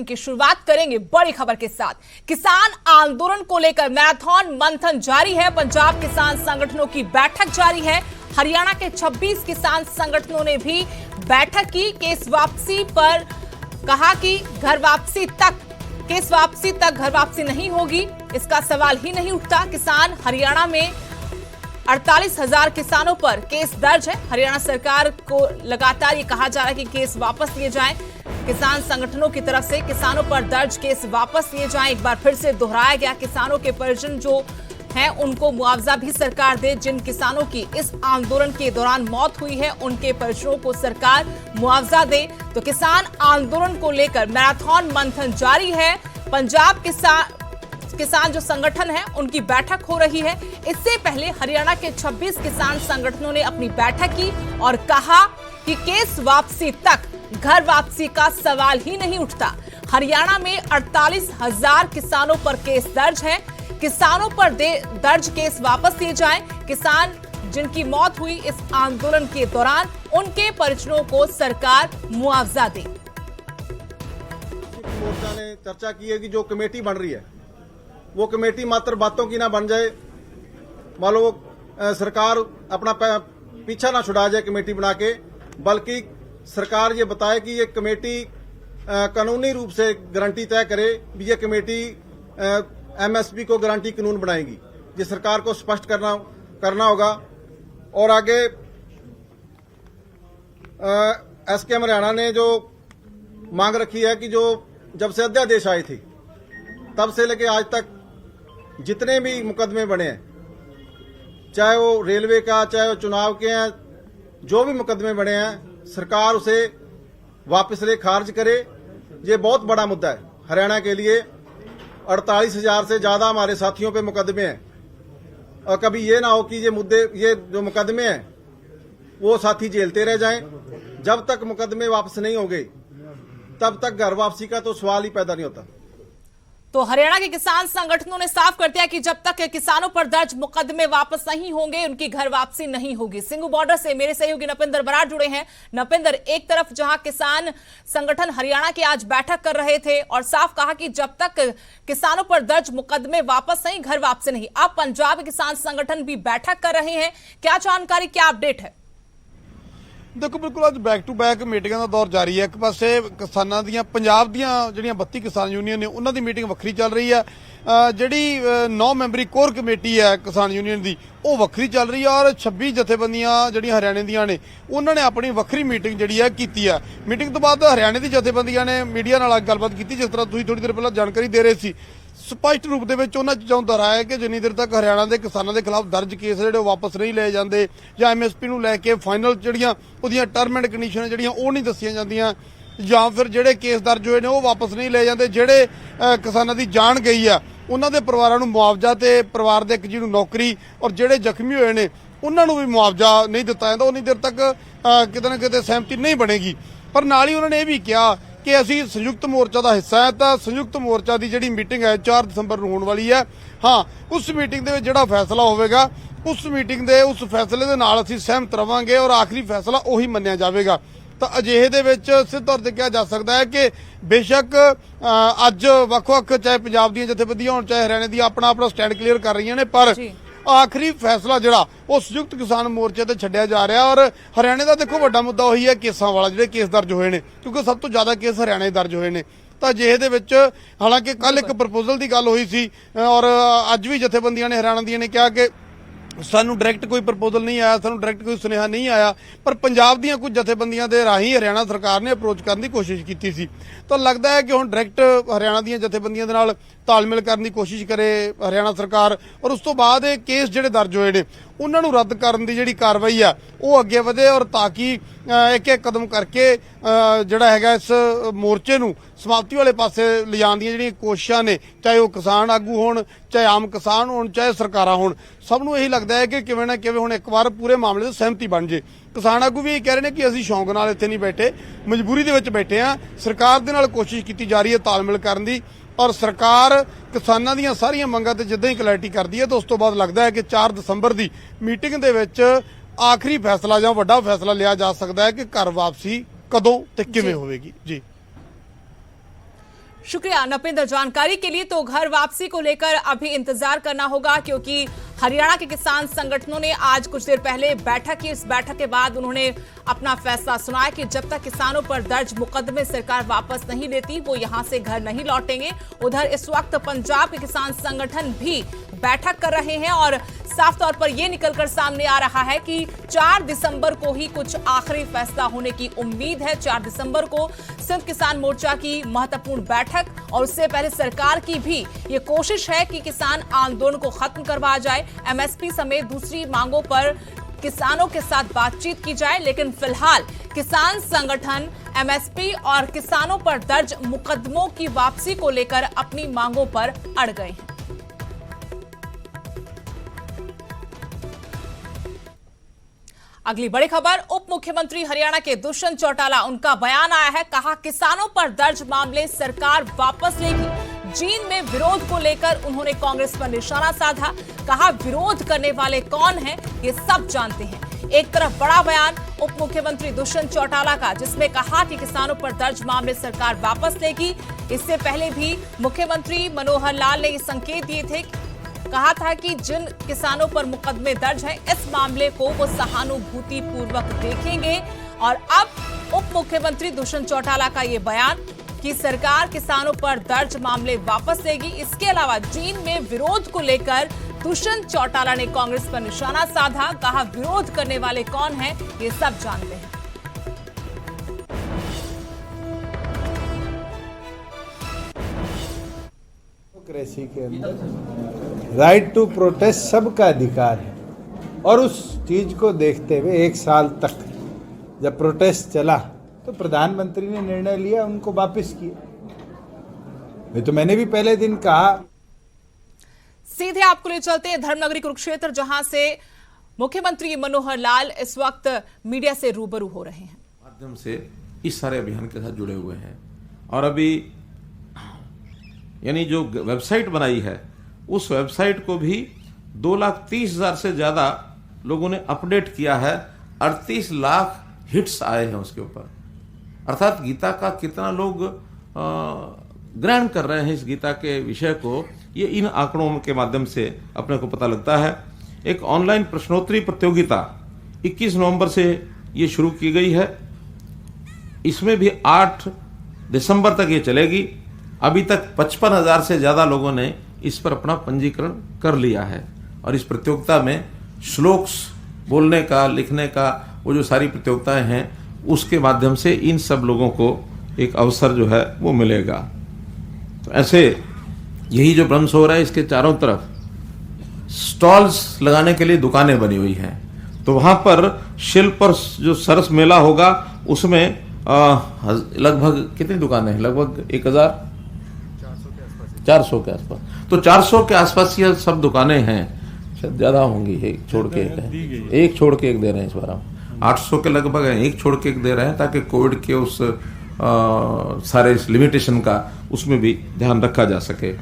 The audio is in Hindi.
बुलेटिन की शुरुआत करेंगे बड़ी खबर के साथ। किसान आंदोलन को लेकर मैराथन मंथन जारी है। पंजाब किसान संगठनों की बैठक जारी है। हरियाणा के 26 किसान संगठनों ने भी बैठक की। केस वापसी पर कहा कि केस वापसी तक घर वापसी नहीं होगी, इसका सवाल ही नहीं उठता। किसान हरियाणा में 48,000 किसानों पर केस दर्ज है। हरियाणा सरकार को लगातार ये कहा जा रहा है कि केस वापस लिए जाएं। किसान संगठनों की तरफ से किसानों पर दर्ज केस वापस लिए जाएं। एक बार फिर से दोहराया गया, किसानों के परिजन जो हैं उनको मुआवजा भी सरकार दे। जिन किसानों की इस आंदोलन के दौरान मौत हुई है उनके परिजनों को सरकार मुआवजा दे। तो किसान आंदोलन को लेकर मैराथन मंथन जारी है। पंजाब किसान जो संगठन है उनकी बैठक हो रही है। इससे पहले हरियाणा के 26 किसान संगठनों ने अपनी बैठक की और कहा कि केस वापसी तक घर वापसी का सवाल ही नहीं उठता। हरियाणा में 48,000 किसानों पर केस दर्ज है। किसानों पर दर्ज केस वापस लिए जाएं। किसान जिनकी मौत हुई इस आंदोलन के दौरान उनके परिजनों को सरकार मुआवजा दे। मोर्चा ने चर्चा की है कि जो कमेटी बन रही है वो कमेटी मात्र बातों की ना बन जाए। मान लो सरकार अपना पीछा ना छुड़ा जाए कमेटी बना के, बल्कि सरकार ये बताए कि ये कमेटी कानूनी रूप से गारंटी तय करे भी ये कमेटी एमएसपी को गारंटी कानून बनाएगी। ये सरकार को स्पष्ट करना होगा। और आगे एसकेएम हरियाणा ने जो मांग रखी है कि जो जब से अध्यादेश आई थी तब से लेके आज तक जितने भी मुकदमे बने हैं, चाहे वो रेलवे का चाहे वो चुनाव के हैं, जो भी मुकदमे बने हैं सरकार उसे वापस ले, खारिज करे। ये बहुत बड़ा मुद्दा है हरियाणा के लिए। 48,000 से ज्यादा हमारे साथियों पे मुकदमे हैं और कभी ये ना हो कि ये जो मुकदमे हैं वो साथी झेलते रह जाएं। जब तक मुकदमे वापस नहीं होंगे तब तक घर वापसी का तो सवाल ही पैदा नहीं होता। तो हरियाणा के किसान संगठनों ने साफ कर दिया कि जब तक किसानों पर दर्ज मुकदमे वापस नहीं होंगे उनकी घर वापसी नहीं होगी। सिंगू बॉर्डर से मेरे सहयोगी नपिंदर बराड़ जुड़े हैं। नपिंदर, एक तरफ जहां किसान संगठन हरियाणा के आज बैठक कर रहे थे और साफ कहा कि जब तक किसानों पर दर्ज मुकदमे वापस नहीं घर वापसी नहीं, अब पंजाब किसान संगठन भी बैठक कर रहे हैं। क्या जानकारी, क्या अपडेट है? देखो, बिल्कुल ਅੱਜ बैक टू बैक ਮੀਟਿੰਗਾਂ ਦਾ ਦੌਰ ਜਾਰੀ ਹੈ। ਇੱਕ ਪਾਸੇ ਕਿਸਾਨਾਂ ਦੀਆਂ ਪੰਜਾਬ ਦੀਆਂ ਜਿਹੜੀਆਂ 32 ਕਿਸਾਨ ਯੂਨੀਅਨ ਨੇ ਉਹਨਾਂ ਦੀ ਮੀਟਿੰਗ ਵੱਖਰੀ ਚੱਲ ਰਹੀ ਹੈ। ਜਿਹੜੀ 9 ਮੈਂਬਰੀ ਕੋਰ ਕਮੇਟੀ ਹੈ ਕਿਸਾਨ ਯੂਨੀਅਨ ਦੀ ਉਹ ਵੱਖਰੀ ਚੱਲ ਰਹੀ ਹੈ ਔਰ 26 ਜਥੇਬੰਦੀਆਂ ਜਿਹੜੀਆਂ ਹਰਿਆਣੇ ਦੀਆਂ ਨੇ ਉਹਨਾਂ ਨੇ ਆਪਣੀ ਵੱਖਰੀ ਮੀਟਿੰਗ ਜਿਹੜੀ ਹੈ ਕੀਤੀ ਹੈ। ਮੀਟਿੰਗ ਤੋਂ ਬਾਅਦ ਹਰਿਆਣੇ ਦੀ ਜਥੇਬੰਦੀਆਂ ਨੇ ਮੀਡੀਆ ਨਾਲ ਗੱਲਬਾਤ ਕੀਤੀ। ਜਿਸ ਤਰ੍ਹਾਂ ਤੁਸੀਂ ਥੋੜੀ ਦੇਰ ਪਹਿਲਾਂ ਜਾਣਕਾਰੀ ਦੇ ਰਹੇ ਸੀ, ਸਪਸ਼ਟ ਰੂਪ ਦੇ ਵਿੱਚ ਉਹਨਾਂ ਚੀਜ਼ਾਂ ਨੂੰ ਦੁਹਰਾਇਆ ਕਿ ਜਿੰਨੀ ਦੇਰ ਤੱਕ ਹਰਿਆਣਾ ਦੇ ਕਿਸਾਨਾਂ ਦੇ ਖਿਲਾਫ ਦਰਜ ਕੇਸ ਜਿਹੜੇ ਉਹ ਵਾਪਸ ਨਹੀਂ ਲਏ ਜਾਂਦੇ ਜਾਂ ਐਮਐਸਪੀ ਨੂੰ ਲੈ ਕੇ ਫਾਈਨਲ ਜਿਹੜੀਆਂ ਉਹਦੀਆਂ ਟਰਮ ਐਂਡ ਕੰਡੀਸ਼ਨ ਜਿਹੜੀਆਂ ਉਹ ਨਹੀਂ ਦੱਸੀਆਂ ਜਾਂਦੀਆਂ ਜਾਂ ਫਿਰ ਜਿਹੜੇ ਕੇਸ ਦਰਜ ਹੋਏ ਨੇ ਉਹ ਵਾਪਸ ਨਹੀਂ ਲਏ ਜਾਂਦੇ, ਜਿਹੜੇ ਕਿਸਾਨਾਂ ਦੀ ਜਾਨ ਗਈ ਆ ਉਹਨਾਂ ਦੇ ਪਰਿਵਾਰਾਂ ਨੂੰ ਮੁਆਵਜ਼ਾ ਤੇ ਪਰਿਵਾਰ ਦੇ ਇੱਕ ਜੀ ਨੂੰ ਨੌਕਰੀ ਔਰ ਜਿਹੜੇ ਜ਼ਖਮੀ ਹੋਏ ਨੇ ਉਹਨਾਂ ਨੂੰ ਵੀ ਮੁਆਵਜ਼ਾ ਨਹੀਂ ਦਿੱਤਾ ਜਾਂਦਾ, ਉਨੀ ਦੇਰ ਤੱਕ ਕਿਤੇ ਨਾ ਕਿਤੇ ਸਹਿਮਤੀ ਨਹੀਂ ਬਣੇਗੀ। ਪਰ ਨਾਲ ਹੀ ਉਹਨਾਂ ਨੇ ਇਹ ਵੀ ਕਿਹਾ ਕਿ ਅਸੀਂ ਸੰਯੁਕਤ ਮੋਰਚਾ ਦਾ ਹਿੱਸਾ ਹੈ ਤਾਂ ਸੰਯੁਕਤ ਮੋਰਚਾ ਦੀ ਜਿਹੜੀ ਮੀਟਿੰਗ ਹੈ 4 ਦਸੰਬਰ ਨੂੰ ਹੋਣ ਵਾਲੀ ਹੈ। ਹਾਂ, ਉਸ ਮੀਟਿੰਗ ਦੇ ਵਿੱਚ ਜਿਹੜਾ ਫੈਸਲਾ ਹੋਵੇਗਾ ਉਸ ਮੀਟਿੰਗ ਦੇ ਉਸ ਫੈਸਲੇ ਦੇ ਨਾਲ ਅਸੀਂ ਸਹਿਮਤ ਰਵਾਂਗੇ ਔਰ ਆਖਰੀ ਫੈਸਲਾ ਉਹੀ ਮੰਨਿਆ ਜਾਵੇਗਾ। ਤਾਂ ਅਜਿਹੇ ਦੇ ਵਿੱਚ ਸਿੱਧੇ ਤੌਰ ਤੇ ਕਿਹਾ ਜਾ ਸਕਦਾ ਹੈ ਕਿ ਬੇਸ਼ੱਕ ਅੱਜ ਵੱਖ-ਵੱਖ ਚਾਹੇ ਪੰਜਾਬ ਦੀਆਂ ਜਥੇਬੰਦੀਆਂ ਹੋਣ ਚਾਹੇ ਹਰਿਆਣੇ ਦੀਆਂ ਆਪਣਾ ਸਟੈਂਡ ਕਲੀਅਰ ਕਰ ਰਹੀਆਂ ਨੇ, ਪਰ ਆਖਰੀ ਫੈਸਲਾ ਜਿਹੜਾ ਉਹ ਸੰਯੁਕਤ ਕਿਸਾਨ ਮੋਰਚੇ ਤੇ ਛੱਡਿਆ ਜਾ ਰਿਹਾ। ਔਰ ਹਰਿਆਣੇ ਦਾ ਦੇਖੋ ਵੱਡਾ ਮੁੱਦਾ ਉਹੀ ਹੈ ਕੇਸਾਂ ਵਾਲਾ, ਜਿਹੜੇ ਕੇਸ ਦਰਜ ਹੋਏ ਨੇ, ਕਿਉਂਕਿ ਸਭ ਤੋਂ ਜ਼ਿਆਦਾ ਕੇਸ ਹਰਿਆਣੇ ਦਰਜ ਹੋਏ ਨੇ। ਤਾਂ ਅਜਿਹੇ ਦੇ ਵਿੱਚ ਹਾਲਾਂਕਿ ਕੱਲ ਇੱਕ ਪ੍ਰਪੋਜ਼ਲ ਦੀ ਗੱਲ ਹੋਈ ਸੀ ਔਰ ਅੱਜ ਵੀ ਜਥੇਬੰਦੀਆਂ ਨੇ ਹਰਿਆਣਾ ਦੀਆਂ ਨੇ ਕਿਹਾ ਕਿ ਸਾਨੂੰ ਡਾਇਰੈਕਟ ਕੋਈ ਪ੍ਰਪੋਜ਼ਲ ਨਹੀਂ ਆਇਆ, ਸਾਨੂੰ ਡਾਇਰੈਕਟ ਕੋਈ ਸੁਨੇਹਾ ਨਹੀਂ ਆਇਆ, ਪਰ ਪੰਜਾਬ ਦੀਆਂ ਕੁਝ ਜਥੇਬੰਦੀਆਂ ਦੇ ਰਾਹੀਂ ਹਰਿਆਣਾ ਸਰਕਾਰ ਨੇ ਅਪਰੋਚ ਕਰਨ ਦੀ ਕੋਸ਼ਿਸ਼ ਕੀਤੀ ਸੀ। ਤਾਂ ਲੱਗਦਾ ਹੈ ਕਿ ਹੁਣ ਡਾਇਰੈਕਟ ਹਰਿਆਣਾ ਦੀਆਂ ਜਥੇਬੰਦੀਆਂ ਦੇ ਨਾਲ ਤਾਲਮੇਲ ਕਰਨ ਦੀ ਕੋਸ਼ਿਸ਼ ਕਰੇ ਹਰਿਆਣਾ ਸਰਕਾਰ ਔਰ ਉਸ ਤੋਂ ਬਾਅਦ ਇਹ ਕੇਸ ਜਿਹੜੇ ਦਰਜ ਹੋਏ ਨੇ ਉਹਨਾਂ ਨੂੰ ਰੱਦ ਕਰਨ ਦੀ ਜਿਹੜੀ ਕਾਰਵਾਈ ਆ ਉਹ ਅੱਗੇ ਵਧੇ ਔਰ ਤਾਂ ਕਿ ਇੱਕ ਇੱਕ ਕਦਮ ਕਰਕੇ ਜਿਹੜਾ ਹੈਗਾ ਇਸ ਮੋਰਚੇ ਨੂੰ ਸਮਾਪਤੀ ਵਾਲੇ ਪਾਸੇ ਲਿਜਾਣ ਦੀਆਂ ਜਿਹੜੀਆਂ ਕੋਸ਼ਿਸ਼ਾਂ ਨੇ, ਚਾਹੇ ਉਹ ਕਿਸਾਨ ਆਗੂ ਹੋਣ ਚਾਹੇ ਆਮ ਕਿਸਾਨ ਹੋਣ ਚਾਹੇ ਸਰਕਾਰਾਂ ਹੋਣ, ਸਭ ਨੂੰ ਇਹੀ ਲੱਗਦਾ ਹੈ ਕਿ ਕਿਵੇਂ ਨਾ ਕਿਵੇਂ ਹੁਣ ਇੱਕ ਵਾਰ ਪੂਰੇ ਮਾਮਲੇ 'ਚ ਸਹਿਮਤੀ ਬਣ ਜੇ। ਕਿਸਾਨ ਆਗੂ ਵੀ ਇਹ ਕਹਿ ਰਹੇ ਨੇ ਕਿ ਅਸੀਂ ਸ਼ੌਂਕ ਨਾਲ ਇੱਥੇ ਨਹੀਂ ਬੈਠੇ, ਮਜਬੂਰੀ ਦੇ ਵਿੱਚ ਬੈਠੇ ਆ। ਸਰਕਾਰ ਦੇ ਨਾਲ ਕੋਸ਼ਿਸ਼ ਕੀਤੀ ਜਾ ਰਹੀ ਹੈ ਤਾਲਮੇਲ ਕਰਨ ਦੀ ਔਰ ਸਰਕਾਰ ਕਿਸਾਨਾਂ ਦੀਆਂ ਸਾਰੀਆਂ ਮੰਗਾਂ ਤੇ ਜਿੱਦਾਂ ਹੀ ਕਲੈਰਿਟੀ ਕਰਦੀ ਹੈ ਤਾਂ ਉਸ ਤੋਂ ਬਾਅਦ ਲੱਗਦਾ ਹੈ ਕਿ 4 ਦਸੰਬਰ ਦੀ ਮੀਟਿੰਗ ਦੇ ਵਿੱਚ ਆਖਰੀ ਫੈਸਲਾ ਜਾਂ ਵੱਡਾ ਫੈਸਲਾ ਲਿਆ ਜਾ ਸਕਦਾ ਹੈ ਕਿ ਘਰ ਵਾਪਸੀ ਕਦੋਂ ਤੇ ਕਿਵੇਂ ਹੋਵੇਗੀ। ਜੀ शुक्रिया नपिंदर जानकारी के लिए। तो घर वापसी को लेकर अभी इंतजार करना होगा, क्योंकि हरियाणा के किसान संगठनों ने आज कुछ देर पहले बैठक की। इस बैठक के बाद उन्होंने अपना फैसला सुनाया कि जब तक किसानों पर दर्ज मुकदमे सरकार वापस नहीं लेती, वो यहां से घर नहीं लौटेंगे। उधर इस वक्त पंजाब के किसान संगठन भी बैठक कर रहे हैं और साफ तौर पर यह निकलकर सामने आ रहा है कि 4 दिसंबर को ही कुछ आखिरी फैसला होने की उम्मीद है। 4 दिसंबर को संयुक्त किसान मोर्चा की महत्वपूर्ण बैठक, और उससे पहले सरकार की भी ये कोशिश है कि किसान आंदोलन को खत्म करवाया जाए, एमएसपी समेत दूसरी मांगों पर किसानों के साथ बातचीत की जाए। लेकिन फिलहाल किसान संगठन एमएसपी और किसानों पर दर्ज मुकदमों की वापसी को लेकर अपनी मांगों पर अड़ गए हैं। अगली बड़ी खबर, उप मुख्यमंत्री हरियाणा के दुष्यंत चौटाला, उनका बयान आया है। कहा किसानों पर दर्ज मामले सरकार वापस लेगी। जींद में विरोध को लेकर उन्होंने कांग्रेस पर निशाना साधा। कहा विरोध करने वाले कौन हैं, ये सब जानते हैं। एक तरफ बड़ा बयान उप मुख्यमंत्री दुष्यंत चौटाला का, जिसमें कहा कि किसानों पर दर्ज मामले सरकार वापस लेगी। इससे पहले भी मुख्यमंत्री मनोहर लाल ने ये संकेत दिए थे, कहा था कि जिन किसानों पर मुकदमे दर्ज हैं, इस मामले को वो सहानुभूति पूर्वक देखेंगे। और अब उप मुख्यमंत्री दुष्यंत चौटाला का ये बयान कि सरकार किसानों पर दर्ज मामले वापस लेगी। इसके अलावा जींद में विरोध को लेकर दुष्यंत चौटाला ने कांग्रेस पर निशाना साधा। कहा विरोध करने वाले कौन हैं, ये सब जानते हैं। डेमोक्रेसी के अंदर राइट टू प्रोटेस्ट सबका अधिकार है, और उस चीज को देखते हुए 1 साल तक जब प्रोटेस्ट चला तो प्रधानमंत्री ने निर्णय लिया, उनको वापस किया। ये तो मैंने भी पहले दिन कहा। सीधे आपको ले चलते हैं धर्मनगरी कुरुक्षेत्र, जहां से मुख्यमंत्री मनोहर लाल इस वक्त मीडिया से रूबरू हो रहे हैं। माध्यम से इस सारे अभियान के साथ जुड़े हुए हैं, और अभी यानी जो वेबसाइट बनाई है, उस वेबसाइट को भी 2,30,000 से ज्यादा लोगों ने अपडेट किया है। 38 लाख हिट्स आए हैं उसके ऊपर। अर्थात गीता का कितना लोग ग्रहण कर रहे हैं इस गीता के विषय को, ये इन आंकड़ों के माध्यम से अपने को पता लगता है। एक ऑनलाइन प्रश्नोत्तरी प्रतियोगिता 21 नवंबर से ये शुरू की गई है। इसमें भी 8 दिसंबर तक ये चलेगी। अभी तक 55,000 से ज्यादा लोगों ने इस पर अपना पंजीकरण कर लिया है, और इस प्रतियोगिता में श्लोक्स बोलने का, लिखने का, वो जो सारी प्रतियोगिताएं हैं, उसके माध्यम से इन सब लोगों को एक अवसर जो है वो मिलेगा। तो ऐसे यही जो ब्रह्म हो रहा है, इसके चारों तरफ स्टॉल्स लगाने के लिए दुकानें बनी हुई हैं। तो वहां पर शिल्प और जो सरस मेला होगा, उसमें लगभग कितनी दुकानें हैं? लगभग 1,400 के आसपास। तो 400 के आसपास ये सब दुकानें हैं, शायद ज्यादा होंगी। एक छोड़ के एक दे रहे हैं इस बार हम। 800 के लगभग है, एक छोड़ के एक दे रहे हैं, ताकि कोविड के उस सारे लिमिटेशन का उसमें भी ध्यान रखा जा सके।